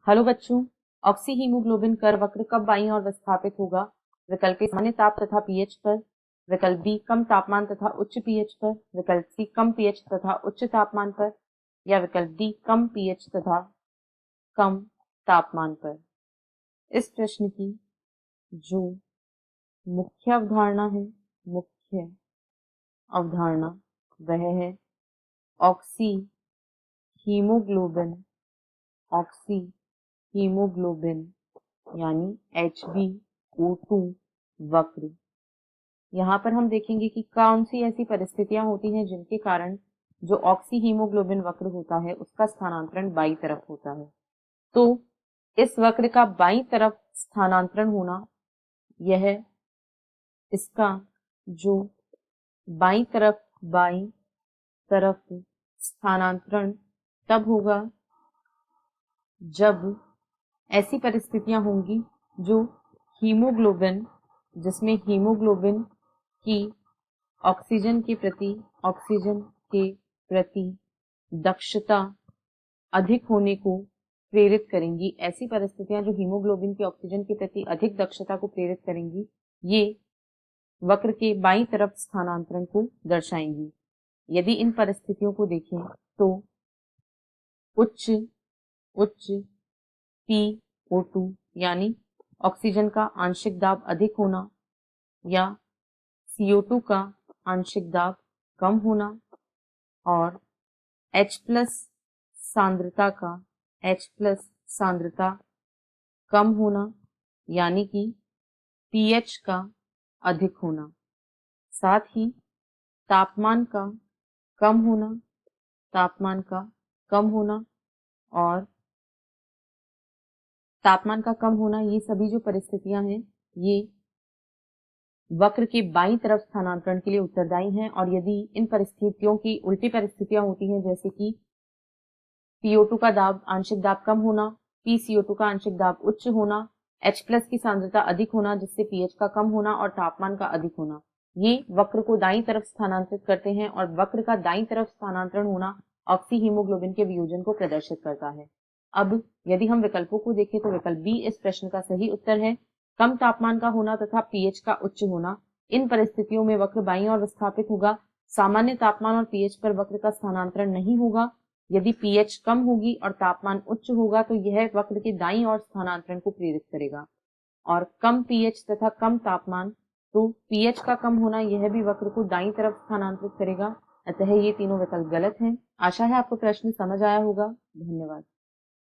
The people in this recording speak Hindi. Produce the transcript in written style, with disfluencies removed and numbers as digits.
हेलो बच्चों, ऑक्सी हीमोग्लोबिन कर वक्र कब बाईं ओर विस्थापित होगा? विकल्प ए सामान्य ताप तथा पीएच पर, विकल्प बी कम तापमान तथा उच्च पीएच पर, विकल्प सी कम पीएच तथा उच्च तापमान पर, या विकल्प डी कम पीएच तथा कम तापमान पर। इस प्रश्न की जो मुख्य अवधारणा वह है ऑक्सी हीमोग्लोबिन यानी HbO2 वक्र। यहाँ पर हम देखेंगे कि कौन सी ऐसी परिस्थितियां होती हैं जिनके कारण जो ऑक्सी हीमोग्लोबिन वक्र होता है उसका स्थानांतरण बाईं तरफ होता है। तो इस वक्र का बाईं तरफ स्थानांतरण होना, यह इसका जो बाईं तरफ स्थानांतरण तब होगा जब ऐसी परिस्थितियां होंगी जो हीमोग्लोबिन, जिसमें हीमोग्लोबिन की ऑक्सीजन के प्रति दक्षता अधिक होने को प्रेरित करेंगी। ऐसी परिस्थितियां जो हीमोग्लोबिन की ऑक्सीजन के प्रति अधिक दक्षता को प्रेरित करेंगी, ये वक्र के बाईं तरफ स्थानांतरण को दर्शाएंगी। यदि इन परिस्थितियों को देखें तो उच्च PO2 यानी ऑक्सीजन का आंशिक दाब अधिक होना या CO2 का आंशिक दाब कम होना और H+ सांद्रता कम होना यानी कि pH का अधिक होना, साथ ही तापमान का कम होना, ये सभी जो परिस्थितियां हैं ये वक्र के बाईं तरफ स्थानांतरण के लिए उत्तरदायी हैं। और यदि इन परिस्थितियों की उल्टी परिस्थितियां होती हैं, जैसे कि PO2 का दाब आंशिक दाब कम होना, PCO2 का आंशिक दाब उच्च होना, H+ की सांद्रता अधिक होना जिससे pH का कम होना और तापमान का अधिक होना, ये वक्र को दाईं तरफ स्थानांतरित करते हैं। और वक्र का दाईं तरफ स्थानांतरण होना ऑक्सी हीमोग्लोबिन के वियोजन को प्रदर्शित करता है। अब यदि हम विकल्पों को देखें तो विकल्प बी इस प्रश्न का सही उत्तर है। कम तापमान का होना तथा pH का उच्च होना, इन परिस्थितियों में वक्र बाईं ओर विस्थापित होगा। सामान्य तापमान और pH पर वक्र का स्थानांतरण नहीं होगा। यदि pH कम होगी और तापमान उच्च होगा तो यह वक्र के दाईं ओर स्थानांतरण को प्रेरित करेगा। और कम pH तथा कम तापमान, तो pH का कम होना यह भी वक्र को दाईं तरफ स्थानांतरित करेगा। अतः ये तीनों विकल्प गलत हैं। आशा है आपको प्रश्न समझ आया होगा। धन्यवाद।